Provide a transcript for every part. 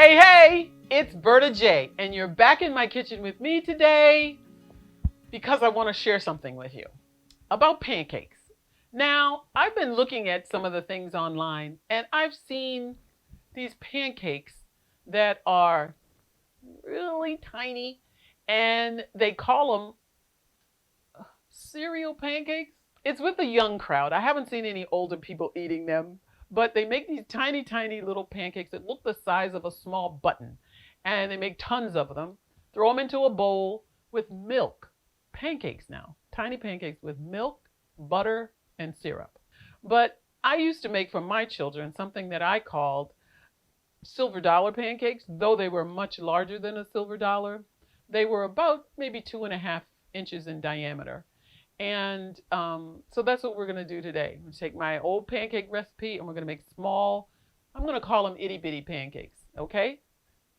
Hey, it's Berta J, and you're back in my kitchen with me today because I want to share something with you about pancakes. Now, I've been looking at some of the things online, and I've seen these pancakes that are really tiny, and they call them cereal pancakes. It's with the young crowd. I haven't seen any older people eating them. But they make these tiny, tiny little pancakes that look the size of a small button. And they make tons of them. Throw them into a bowl with milk. Pancakes now. Tiny pancakes with milk, butter, and syrup. But I used to make for my children something that I called silver dollar pancakes, though they were much larger than a silver dollar. They were about maybe 2.5 inches in diameter. And so that's what we're going to do today. I'm going to take my old pancake recipe and we're going to make small, I'm going to call them itty-bitty pancakes, okay?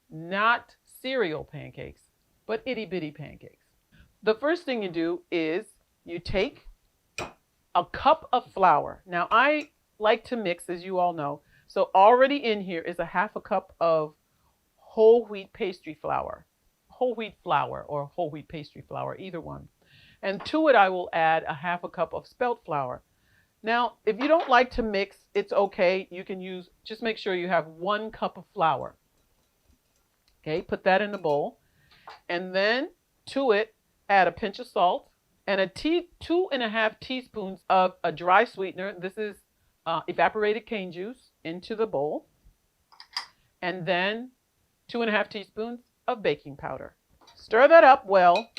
Not cereal pancakes, but itty-bitty pancakes. The first thing you do is you take a cup of flour. Now, I like to mix, as you all know. So already in here is a 1/2 cup of whole wheat pastry flour. Whole wheat flour or whole wheat pastry flour, either one. And to it, I will add a 1/2 cup of spelt flour. Now, if you don't like to mix, it's okay. You can use, just make sure you have 1 cup of flour. Okay, put that in the bowl. And then to it, add a pinch of salt and 2.5 teaspoons of a dry sweetener. This is evaporated cane juice into the bowl. And then 2.5 teaspoons of baking powder. Stir that up well.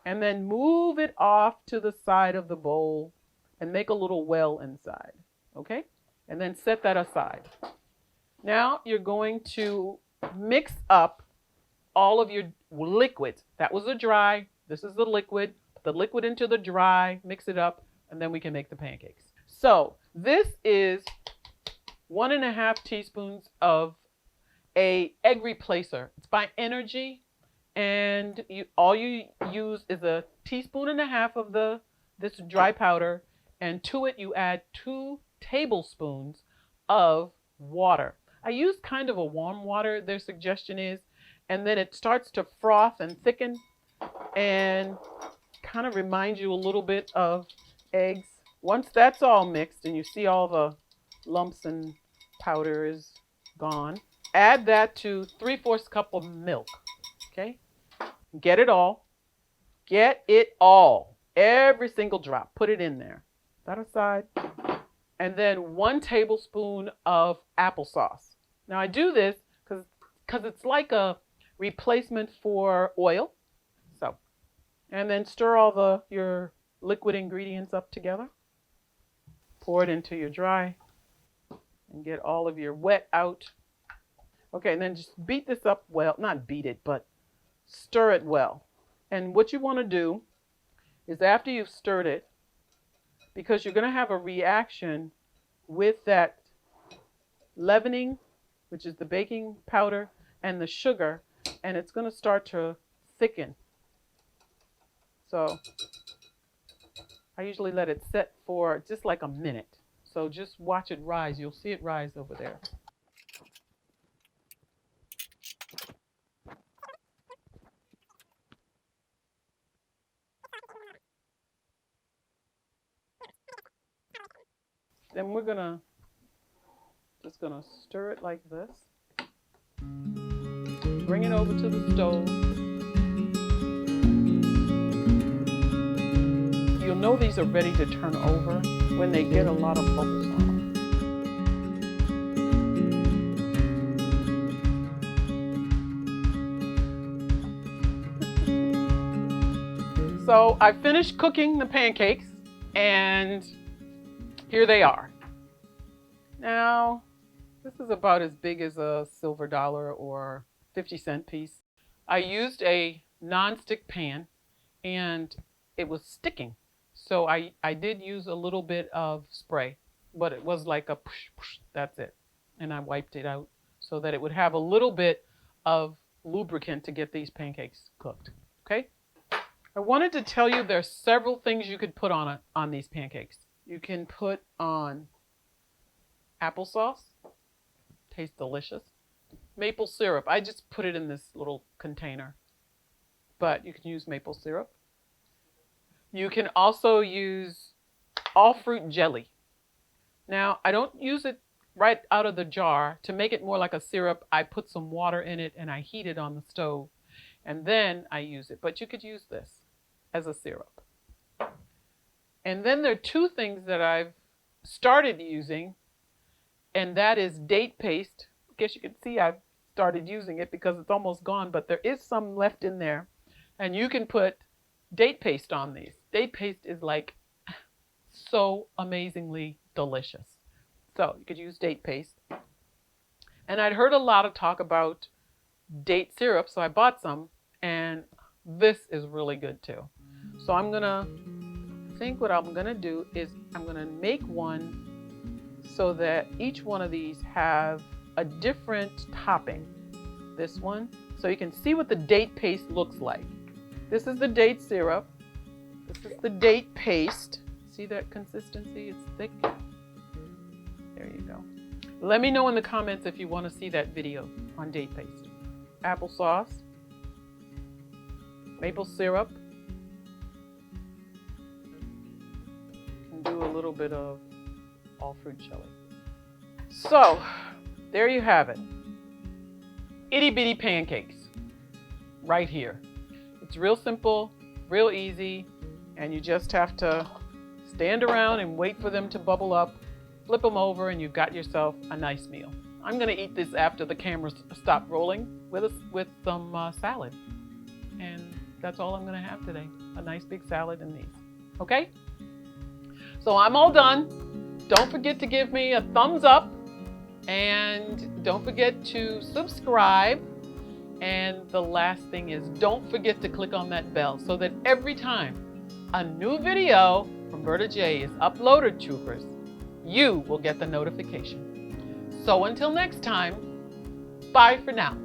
And then move it off to the side of the bowl and make a little well inside, okay? And then set that aside. Now you're going to mix up all of your liquid. That was the dry, this is the liquid. Put the liquid into the dry, mix it up, and then we can make the pancakes. So this is 1.5 teaspoons of an egg replacer. It's by Ener-G. And all you use is 1.5 teaspoons of this dry powder, and to it you add 2 tablespoons of water. I use kind of a warm water, their suggestion is, and then it starts to froth and thicken and kind of reminds you a little bit of eggs. Once that's all mixed and you see all the lumps and powder is gone, add that to 3/4 cup of milk, okay? Get it all. Get it all. Every single drop. Put it in there. That aside. And then 1 tablespoon of applesauce. Now I do this because it's like a replacement for oil. So, and then stir all your liquid ingredients up together. Pour it into your dry and get all of your wet out. Okay, and then just beat this up well. Not beat it, but stir it well. And what you want to do is after you've stirred it, because you're going to have a reaction with that leavening, which is the baking powder and the sugar, and it's going to start to thicken. So I usually let it set for just like a minute. So just watch it rise. You'll see it rise over there. Then we're just gonna stir it like this. Bring it over to the stove. You'll know these are ready to turn over when they get a lot of bubbles on them. So I finished cooking the pancakes and here they are. Now, this is about as big as a silver dollar or 50-cent piece. I used a non-stick pan and it was sticking. So I did use a little bit of spray, but it was like a push, push, that's it. And I wiped it out so that it would have a little bit of lubricant to get these pancakes cooked, okay? I wanted to tell you there's several things you could put on these pancakes. You can put on applesauce, tastes delicious. maple syrup. I just put it in this little container, but you can use maple syrup. You can also use all fruit jelly. Now, I don't use it right out of the jar. To make it more like a syrup, I put some water in it and I heat it on the stove, and then I use it. But you could use this as a syrup. And then there are two things that I've started using, and that is date paste. I guess you can see I've started using it because it's almost gone, but there is some left in there. And you can put date paste on these. Date paste is like so amazingly delicious. So you could use date paste. And I'd heard a lot of talk about date syrup, so I bought some, and this is really good too. So I think what I'm gonna do is I'm gonna make one so that each one of these have a different topping. This one, so you can see what the date paste looks like. This is the date syrup. This is the date paste. See that consistency? It's thick. There you go. Let me know in the comments if you want to see that video on date paste. Applesauce, maple syrup. And do a little bit of all fruit jelly. So, there you have it. Itty bitty pancakes. Right here. It's real simple, real easy, and you just have to stand around and wait for them to bubble up, flip them over, and you've got yourself a nice meal. I'm gonna eat this after the cameras stop rolling with some salad. And that's all I'm gonna have today. A nice big salad and these, okay? So I'm all done. Don't forget to give me a thumbs up, and don't forget to subscribe. And the last thing is, don't forget to click on that bell so that every time a new video from Berta J is uploaded, troopers, you will get the notification. So until next time, bye for now.